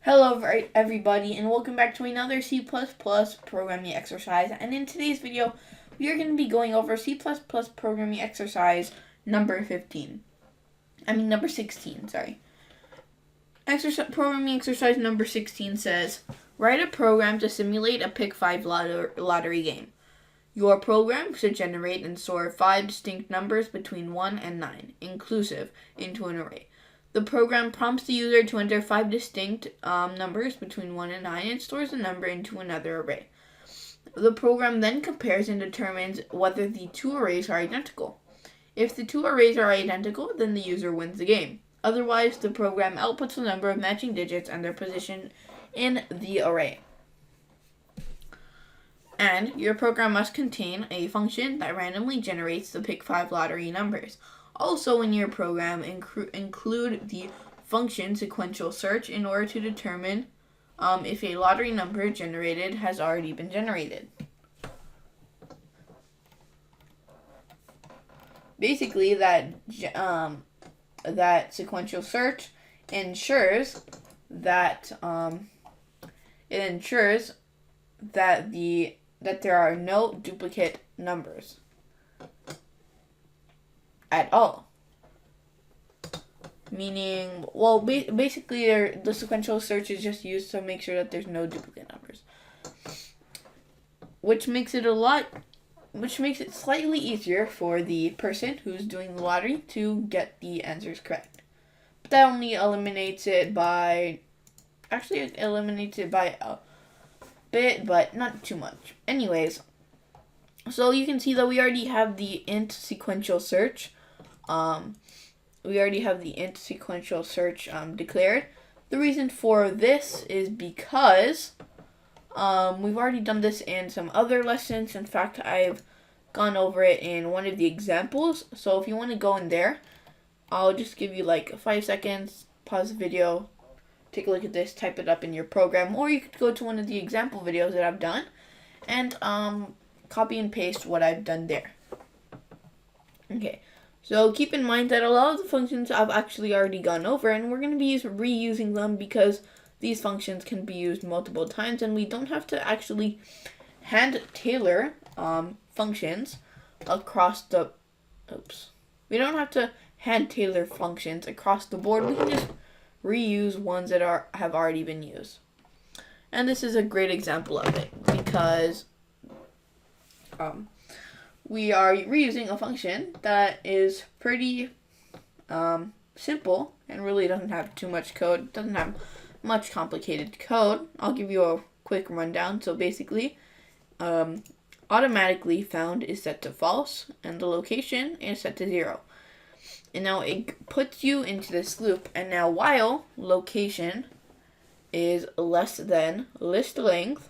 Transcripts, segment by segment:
Hello everybody, and welcome back to another C++ programming exercise. And in today's video, we are going to be going over C++ programming exercise number 16, sorry. Programming exercise number 16 says, write a program to simulate a Pick 5 lottery game. Your program should generate and store 5 distinct numbers between 1 and 9, inclusive, into an array. The program prompts the user to enter 5 distinct numbers between 1 and 9 and stores the number into another array. The program then compares and determines whether the two arrays are identical. If the two arrays are identical, then the user wins the game. Otherwise, the program outputs the number of matching digits and their position in the array. And your program must contain a function that randomly generates the Pick 5 lottery numbers. Also in your program, include the function sequential search in order to determine if a lottery number generated has already been generated. Basically, that sequential search ensures that that there are no duplicate numbers at all. Meaning, well, basically, the sequential search is just used to make sure that there's no duplicate numbers, which makes it slightly easier for the person who's doing the lottery to get the answers correct. But that only eliminates it by a bit, but not too much. Anyways, so you can see that we already have the int sequential search. Declared. The reason for this is because we've already done this in some other lessons. In fact, I've gone over it in one of the examples. So if you want to go in there, I'll just give you like 5 seconds, pause the video, take a look at this, type it up in your program, or you could go to one of the example videos that I've done and copy and paste what I've done there. Okay. So keep in mind that a lot of the functions I've actually already gone over, and we're going to be reusing them because these functions can be used multiple times, and we don't have to actually hand tailor functions across the We don't have to hand tailor functions across the board. We can just reuse ones that have already been used. And this is a great example of it because we are reusing a function that is pretty simple and really doesn't have too much code. Doesn't have much complicated code. I'll give you a quick rundown. So basically, automatically found is set to false, and the location is set to 0. And now it puts you into this loop. And now while location is less than list length,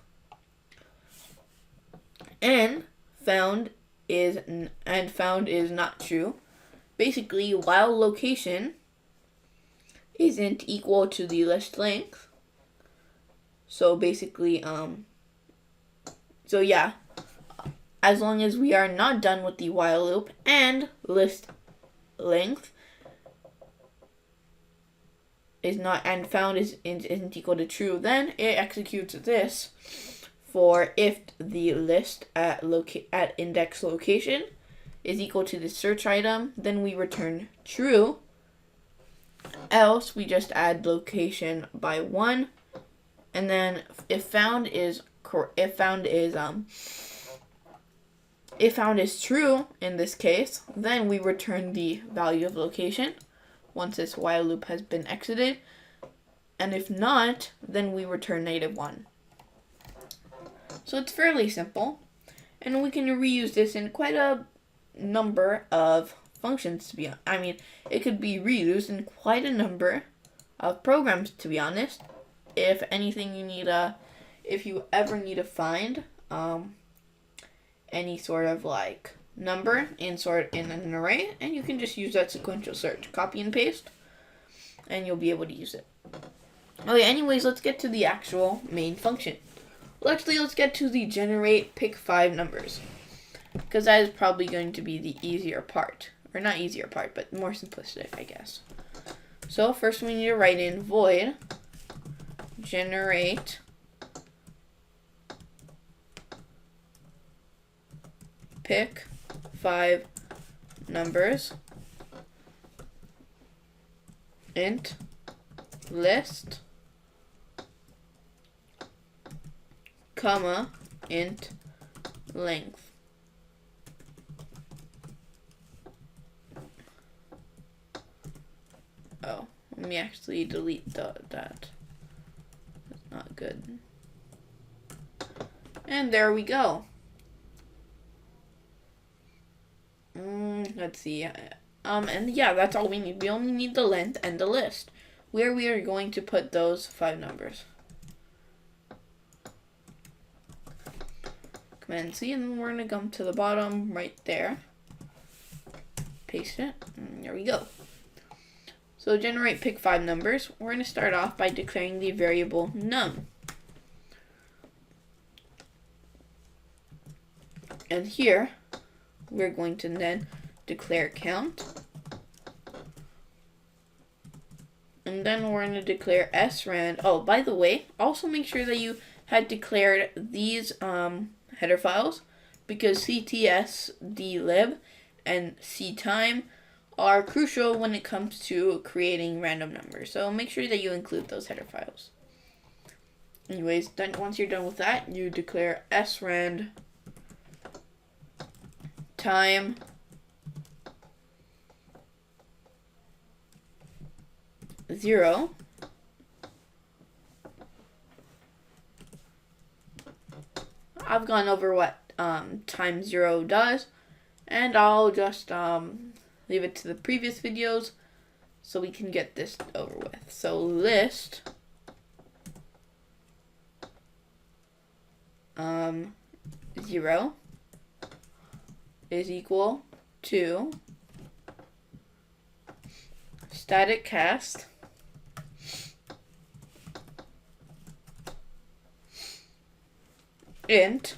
and found is not true. Basically, while location isn't equal to the list length. So basically, as long as we are not done with the while loop and list length is not, and found isn't equal to true, then it executes this. For if the list at index location is equal to the search item, then we return true. Else we just add location by 1, and then if found is true in this case, then we return the value of location once this while loop has been exited, and if not, then we return -1. So it's fairly simple, and we can reuse this in quite a number of functions, it could be reused in quite a number of programs, to be honest. If anything, if you ever need to find any sort of like number in an array, and you can just use that sequential search, copy and paste, and you'll be able to use it. Okay, anyways, let's get to the actual main function. Well, actually, let's get to the generate Pick 5 numbers, because that is probably going to be the easier part. Or not easier part, but more simplistic, I guess. So first we need to write in void generate pick 5 numbers int list comma int length. Oh, let me actually delete that. That's not good. And there we go. Let's see. And yeah, that's all we need. We only need the length and the list, where we are going to put those 5 numbers. Command C, and then we're going to come to the bottom right there. Paste it, and there we go. So generate pick 5 numbers. We're going to start off by declaring the variable num. And here, we're going to then declare count. And then we're going to declare srand. Oh, by the way, also make sure that you had declared these header files, because ctsdlib and ctime are crucial when it comes to creating random numbers. So make sure that you include those header files. Anyways, once you're done with that, you declare srand time zero I've gone over what time 0 does, and I'll just leave it to the previous videos so we can get this over with. So list 0 is equal to static cast int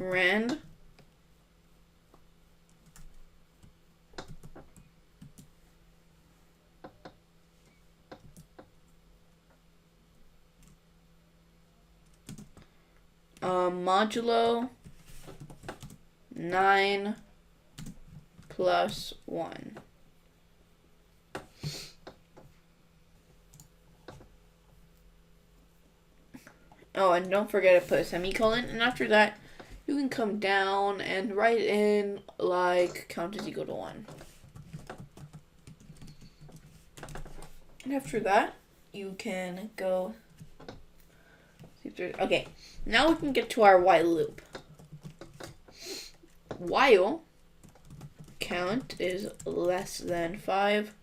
rand modulo 9 plus 1. Oh, and don't forget to put a semicolon, and after that, you can come down and write in like count is equal to 1. And after that, you can go. Okay, now we can get to our while loop. While count is less than 5.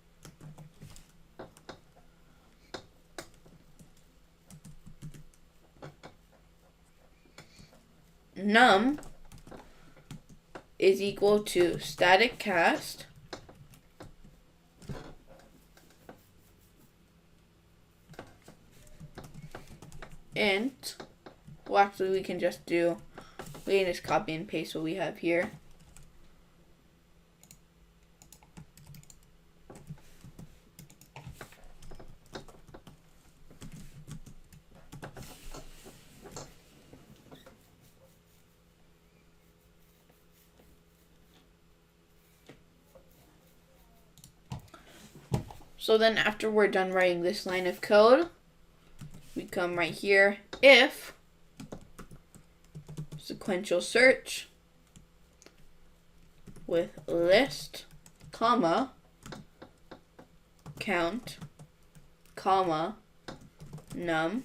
Num is equal to static cast int. Well, actually, we can just copy and paste what we have here. So then after we're done writing this line of code, we come right here, if sequential search with list, comma, count, comma, num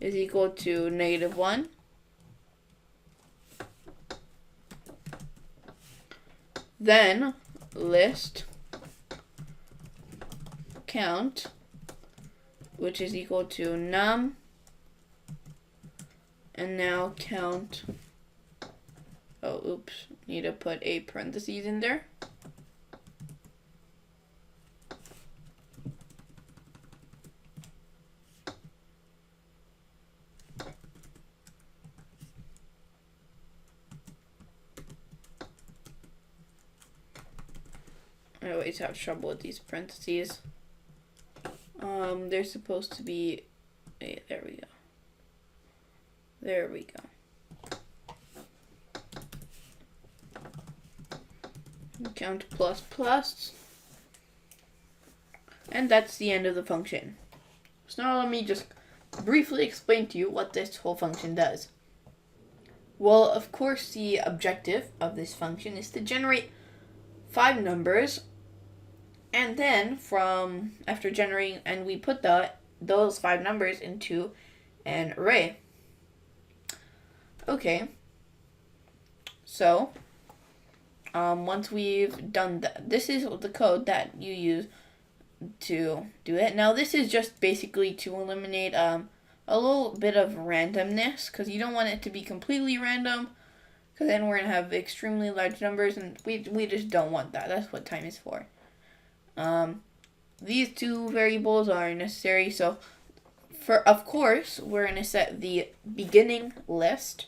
is equal to -1. Then list count, which is equal to num, and now count. Oh, oops, need to put a parentheses in there. I always have trouble with these parentheses. There's supposed to be there we go. There we go. Count plus plus. And that's the end of the function. So now let me just briefly explain to you what this whole function does. Well, of course, the objective of this function is to generate 5 numbers, and then after generating, and we put those 5 numbers into an array. Okay, so once we've done that, this is the code that you use to do it. Now this is just basically to eliminate a little bit of randomness, because you don't want it to be completely random, because then we're going to have extremely large numbers, and we just don't want that. That's what time is for. These 2 variables are necessary, so of course we're going to set the beginning list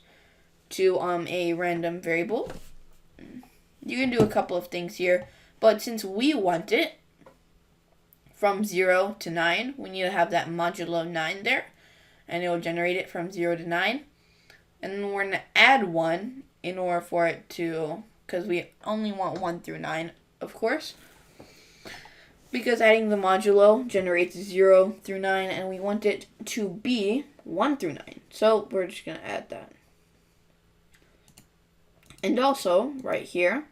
to a random variable. You can do a couple of things here, but since we want it from 0 to 9, we need to have that modulo 9 there, and it will generate it from 0 to 9. And then we're going to add 1 in order for it to, because we only want 1 through 9, of course, because adding the modulo generates 0 through 9, and we want it to be 1 through 9. So we're just going to add that. And also, right here,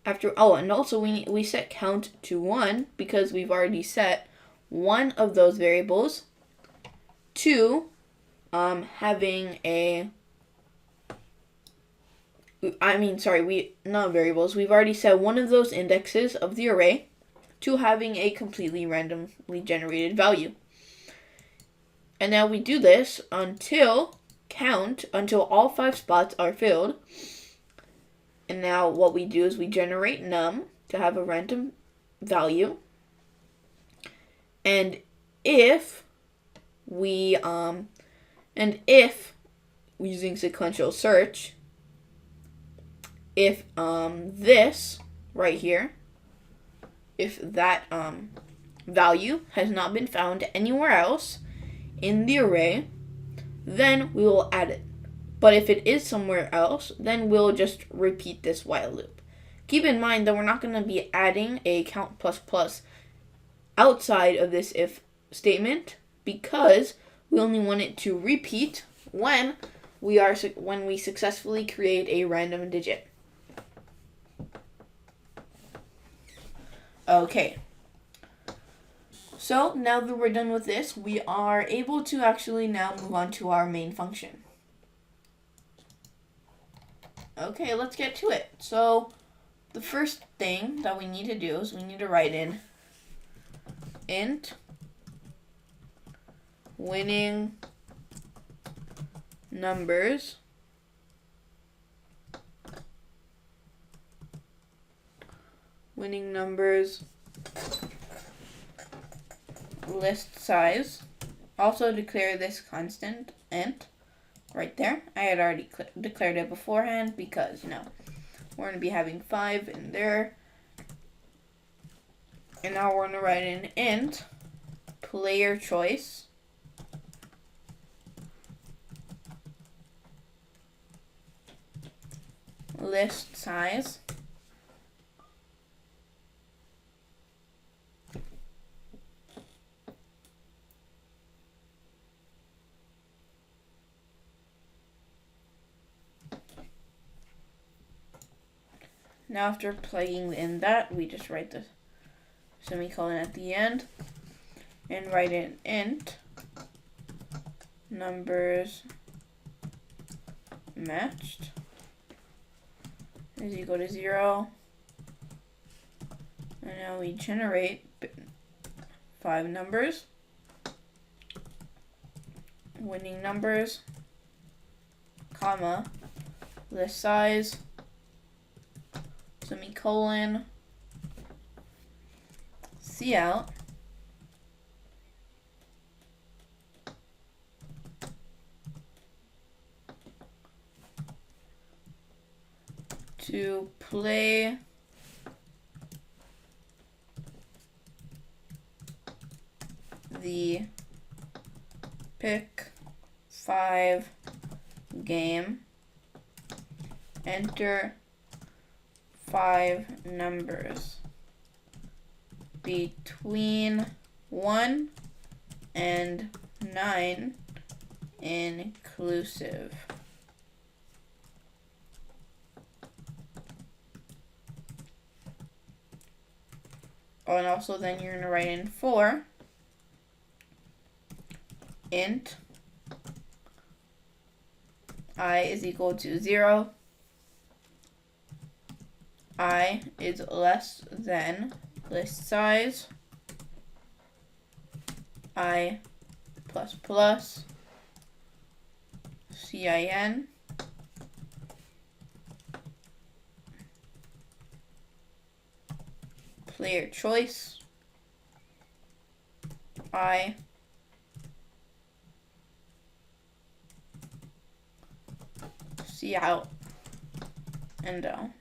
and also we set count to 1, because we've already set one of those variables to having a, not variables, we've already set one of those indexes of the array to having a completely randomly generated value. And now we do this until all 5 spots are filled. And now what we do is we generate num to have a random value. And if using sequential search, if this right here, if that value has not been found anywhere else in the array, then we will add it. But if it is somewhere else, then we'll just repeat this while loop. Keep in mind that we're not going to be adding a count plus plus outside of this if statement, because we only want it to repeat when we successfully create a random digit. Okay. So now that we're done with this, we are able to actually now move on to our main function. Okay, let's get to it. So the first thing that we need to do is we need to write in int winning numbers list size. Also declare this constant int right there. I had already declared it beforehand because, we're going to be having 5 in there. And now we're going to write in int player choice list size Now after plugging in that, we just write the semicolon at the end and write in int numbers matched is equal to 0. And now we generate 5 numbers, winning numbers, comma, list size, semicolon, cout, to play the pick 5 game, enter 5 numbers between 1 and 9 inclusive. Oh, and also then you're going to write in 4 int I is equal to 0, I is less than list size, I plus plus, CIN, player choice, I see out and down.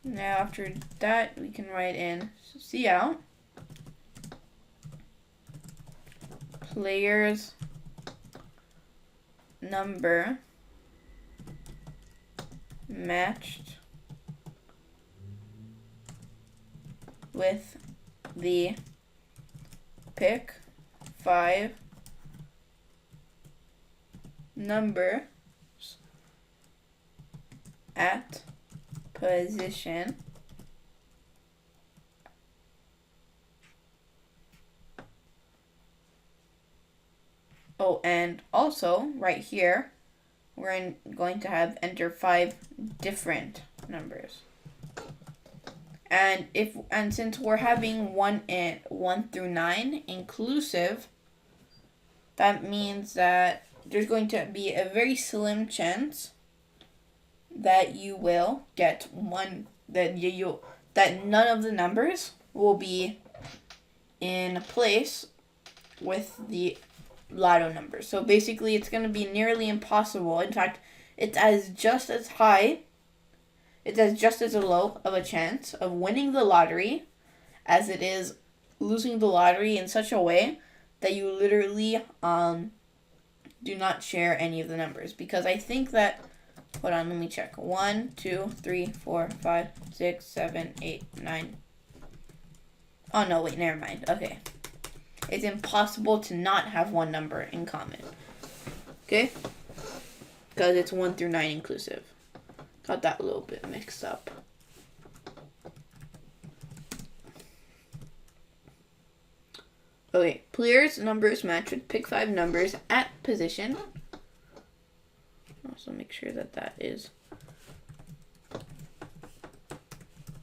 Now after that we can write in see out players number matched with the pick 5 numbers at position oh, and also right here we're going to have enter 5 different numbers. And since we're having 1 through 9 inclusive, that means that there's going to be a very slim chance that you will get that none of the numbers will be in place with the lotto numbers. So basically it's going to be nearly impossible. In fact, it's just as low of a chance of winning the lottery as it is losing the lottery in such a way that you literally do not share any of the numbers. Because I think that, hold on, let me check. 1, 2, 3, 4, 5, 6, 7, 8, 9. Oh no, wait, never mind. Okay. It's impossible to not have one number in common. Okay? Because it's 1 through 9 inclusive. Got that a little bit mixed up. Okay, players numbers match with pick 5 numbers at position. Also make sure that that is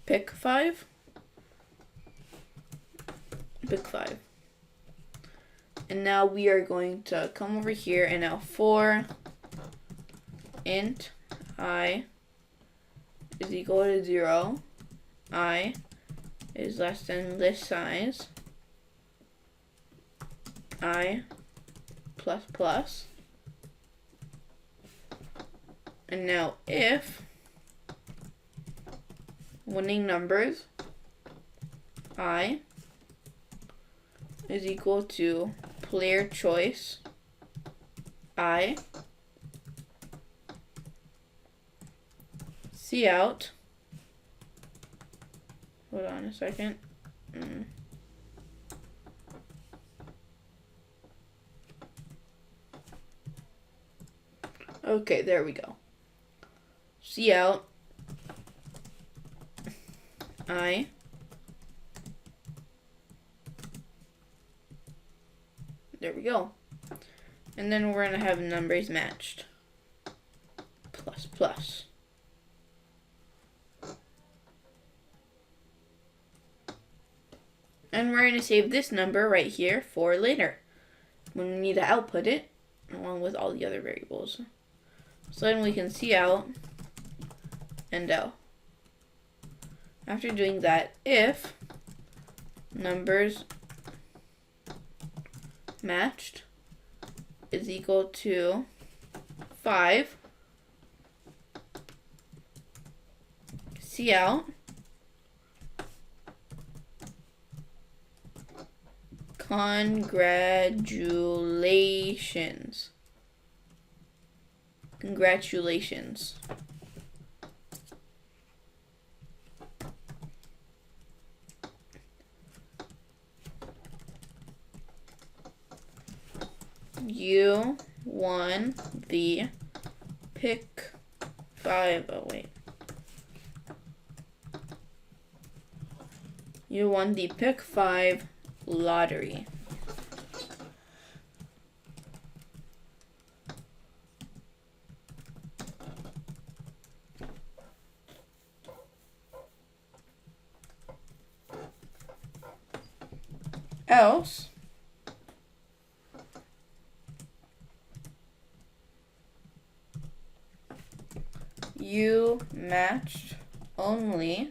pick 5. Pick 5. And now we are going to come over here and now for int I is equal to 0, I is less than list size, I plus plus, and now if winning numbers I is equal to player choice I see out. Hold on a second. Okay, there we go. See out I there we go. And then we're going to have numbers matched. Plus plus. And we're going to save this number right here for later, when we need to output it, along with all the other variables. So then we can see out and out. After doing that, if numbers matched is equal to 5, see out Congratulations. Congratulations. You won the pick 5. Oh, wait. You won the pick 5 lottery. Else, you matched only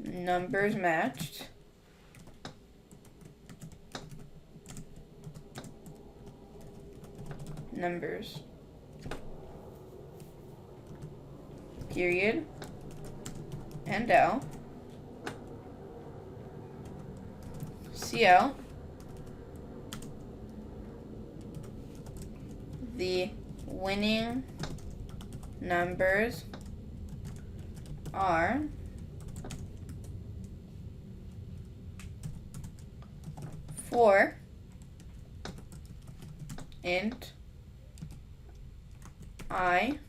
numbers matched numbers. Period. And out. See out. The winning numbers are for int I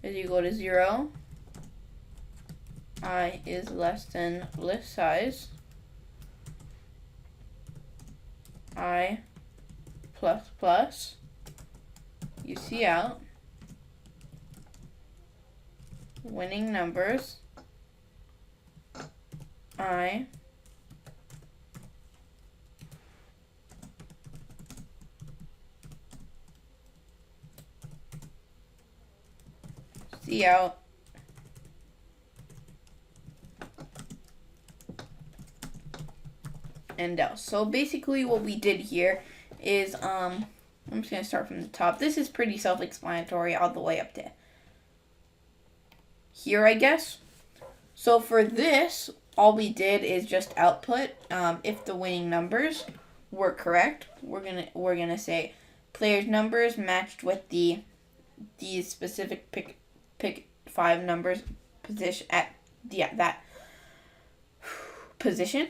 is equal to 0. I is less than list size. I plus plus. You see out. Winning numbers. I see out. And out. So basically what we did here is I'm just going to start from the top. This is pretty self-explanatory all the way up to here, I guess. So for this, all we did is just output if the winning numbers were correct. We're gonna say players' numbers matched with these specific pick 5 numbers position at that position.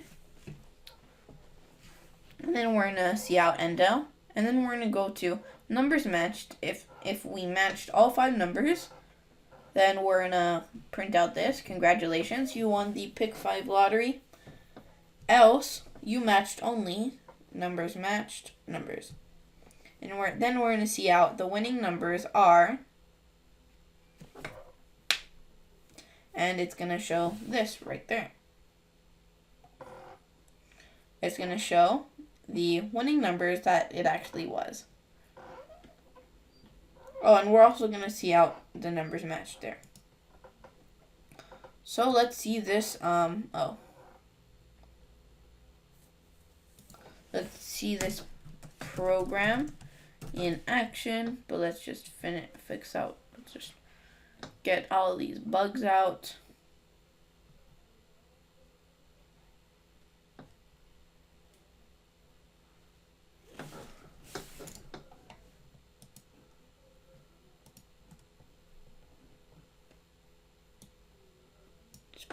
And then we're gonna see out endo, and then we're gonna go to numbers matched. If we matched all 5 numbers, then we're gonna print out this. Congratulations, you won the pick 5 lottery. Else, you matched only numbers matched numbers. And then we're gonna see out the winning numbers are, and it's gonna show this right there. It's gonna show the winning numbers that it actually was. Oh, and we're also going to see out the numbers matched there. So let's see this, let's see this program in action, but let's just let's just get all of these bugs out.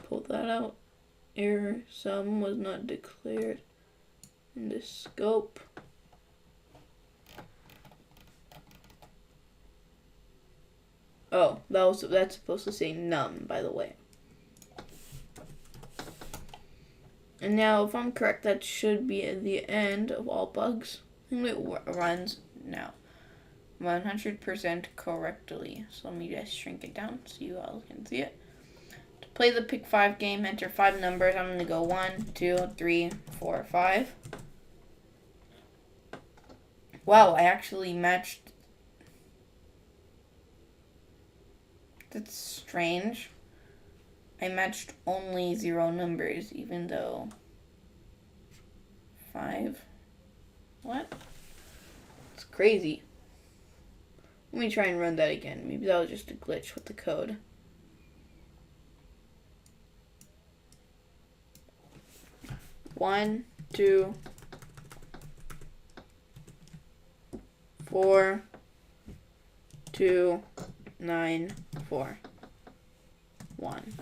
Pull that out. Error sum was not declared in the scope. Oh, that's supposed to say num, by the way. And now, if I'm correct, that should be at the end of all bugs. And it runs now 100% correctly. So let me just shrink it down so you all can see it. Play the pick 5 game, enter 5 numbers. I'm going to go 1, 2, 3, 4, 5. Wow, I actually matched. That's strange. I matched only 0 numbers, even though 5. What? It's crazy. Let me try and run that again. Maybe that was just a glitch with the code. 1, 2, 4, 2, 9, 4, 1.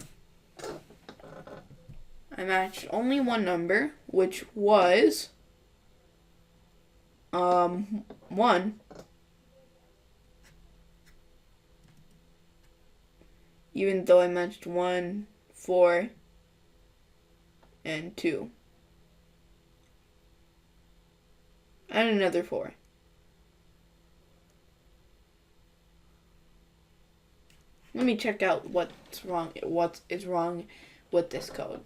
I matched only one number, which was 1. Even though I matched 1, 4, and 2. And another 4. Let me check out what is wrong with this code.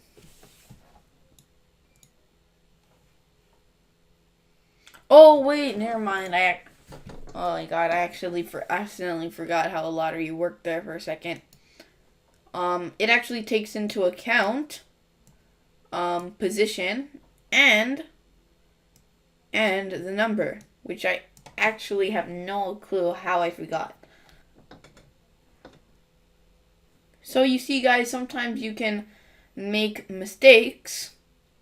Oh wait, never mind. Oh my god, I accidentally forgot how the lottery worked there for a second. It actually takes into account position and the number, which I actually have no clue how I forgot. So you see, guys, sometimes you can make mistakes,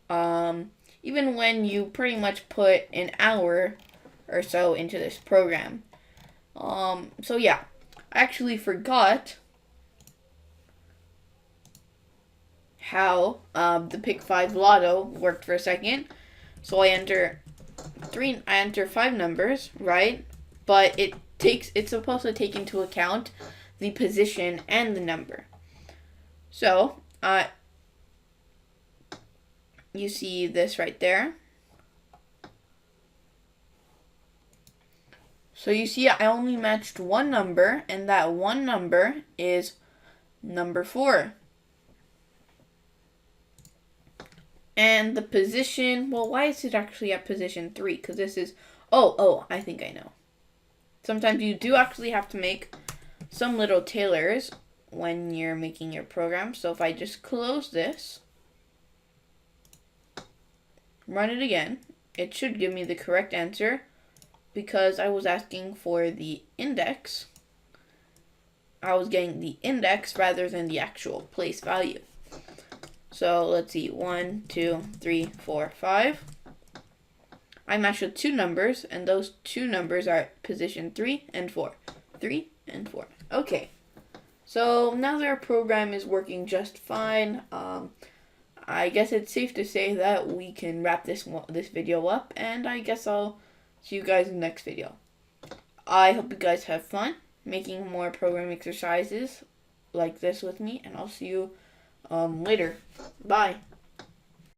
even when you pretty much put an hour or so into this program. So yeah, I actually forgot how the Pick 5 Lotto worked for a second. So I enter 5 numbers, right? But it's supposed to take into account the position and the number. So, you see this right there. So you see I only matched one number, and that one number is number 4. And the position, well, why is it actually at position 3? Because this is, I think I know. Sometimes you do actually have to make some little tailors when you're making your program. So if I just close this, run it again, it should give me the correct answer because I was asking for the index. I was getting the index rather than the actual place value. So let's see, 1, 2, 3, 4, 5. I matched with 2 numbers, and those 2 numbers are position 3 and 4. 3 and 4. Okay. So now that our program is working just fine, I guess it's safe to say that we can wrap this video up, and I guess I'll see you guys in the next video. I hope you guys have fun making more program exercises like this with me, and I'll see you later. Bye.